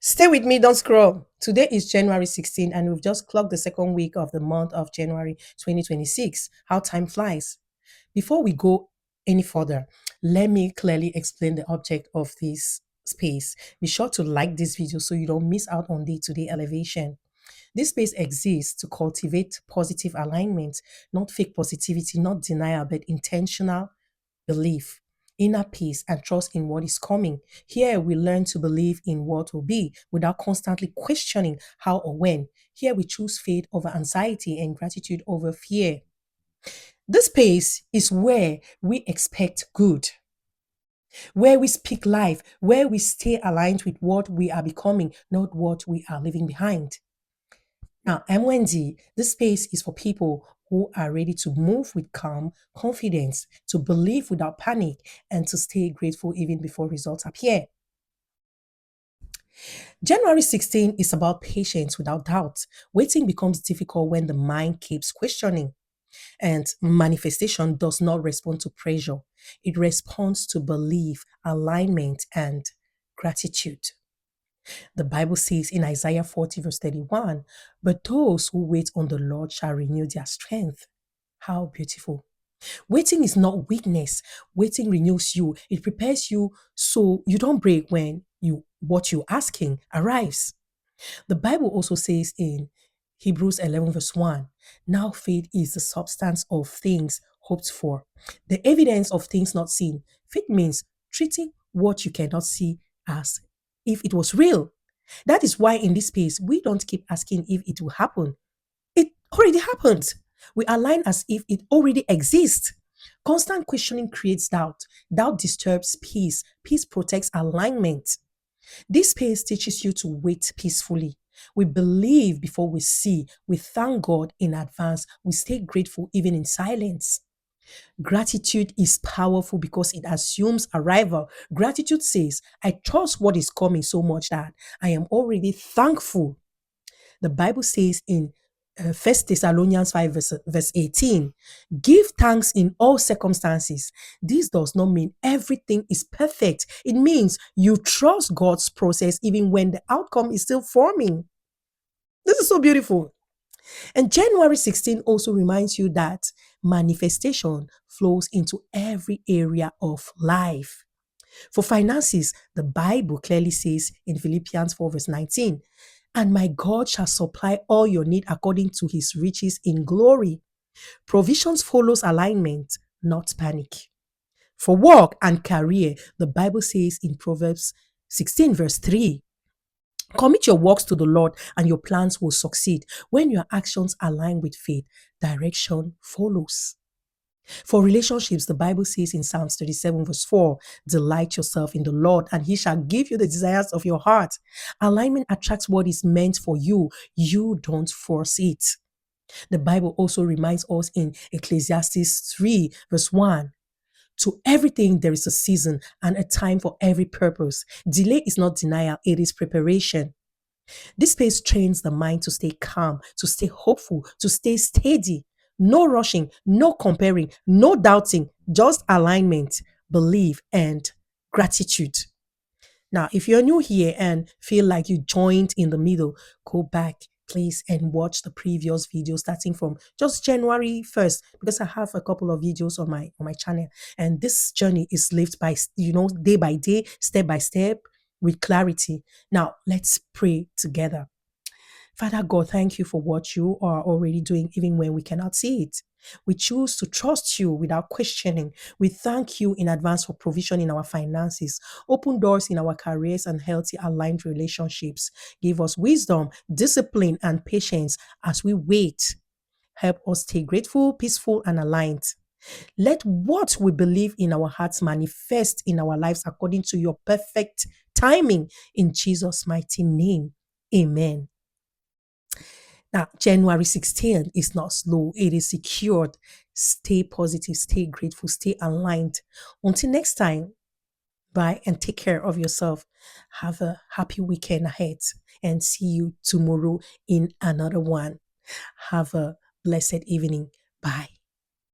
Stay with me, don't scroll. Today is January 16th, and we've just clocked the second week of the month of January 2026. How time flies. Before we go any further, let me clearly explain the object of this space. Be sure to like this video so you don't miss out on day-to-day elevation. This space exists to cultivate positive alignment, not fake positivity, not denial, but intentional belief, inner peace, and trust in what is coming. Here we learn to believe in what will be without constantly questioning how or when. Here we choose faith over anxiety and gratitude over fear. This space is where we expect good, where we speak life, where we stay aligned with what we are becoming, not what we are leaving behind. Now, I'm Wendy. This space is for people who are ready to move with calm, confidence, to believe without panic, and to stay grateful even before results appear. January 16 is about patience without doubt. Waiting becomes difficult when the mind keeps questioning, and manifestation does not respond to pressure. It responds to belief, alignment, and gratitude. The Bible says in Isaiah 40, verse 31, but those who wait on the Lord shall renew their strength. How beautiful. Waiting is not weakness. Waiting renews you. It prepares you so you don't break when what you're asking arrives. The Bible also says in Hebrews 11, verse 1, now faith is the substance of things hoped for, the evidence of things not seen. Faith means treating what you cannot see as if it was real. That is why in this space, we don't keep asking if it will happen. It already happened. We align as if it already exists. Constant questioning creates doubt. Doubt disturbs peace. Peace protects alignment. This space teaches you to wait peacefully. We believe before we see. We thank God in advance. We stay grateful even in silence. Gratitude is powerful because it assumes arrival. Gratitude says, I trust what is coming so much that I am already thankful. The Bible says in 1 Thessalonians 5, verse 18, give thanks in all circumstances. This does not mean everything is perfect. It means you trust God's process even when the outcome is still forming. This is so beautiful. And January 16 also reminds you that manifestation flows into every area of life. For finances, the Bible clearly says in Philippians 4, verse 19, and my God shall supply all your need according to his riches in glory. Provisions follows alignment, not panic. For work and career, the Bible says in Proverbs 16, verse 3, commit your works to the Lord and your plans will succeed. When your actions align with faith, direction follows. For relationships, the Bible says in Psalms 37, verse 4, delight yourself in the Lord and he shall give you the desires of your heart. Alignment attracts what is meant for you. You don't force it. The Bible also reminds us in Ecclesiastes 3, verse 1, to everything there is a season and a time for every purpose. Delay is not denial, it is preparation. This space trains the mind to stay calm, to stay hopeful, to stay steady. No rushing, no comparing, no doubting, just alignment, belief, and gratitude. Now, if you're new here and feel like you joined in the middle, go back, please, and watch the previous video starting from just January 1st, because I have a couple of videos on my channel. And this journey is lived by, day by day, step by step, with clarity. Now, let's pray together. Father God, thank you for what you are already doing, even when we cannot see it. We choose to trust you without questioning. We thank you in advance for provision in our finances, open doors in our careers, and healthy, aligned relationships. Give us wisdom, discipline, and patience as we wait. Help us stay grateful, peaceful, and aligned. Let what we believe in our hearts manifest in our lives according to your perfect timing. In Jesus' mighty name, amen. Now, January 16th is not slow, it is secured. Stay positive, stay grateful, stay aligned. Until next time, bye and take care of yourself. Have a happy weekend ahead and see you tomorrow in another one. Have a blessed evening. Bye.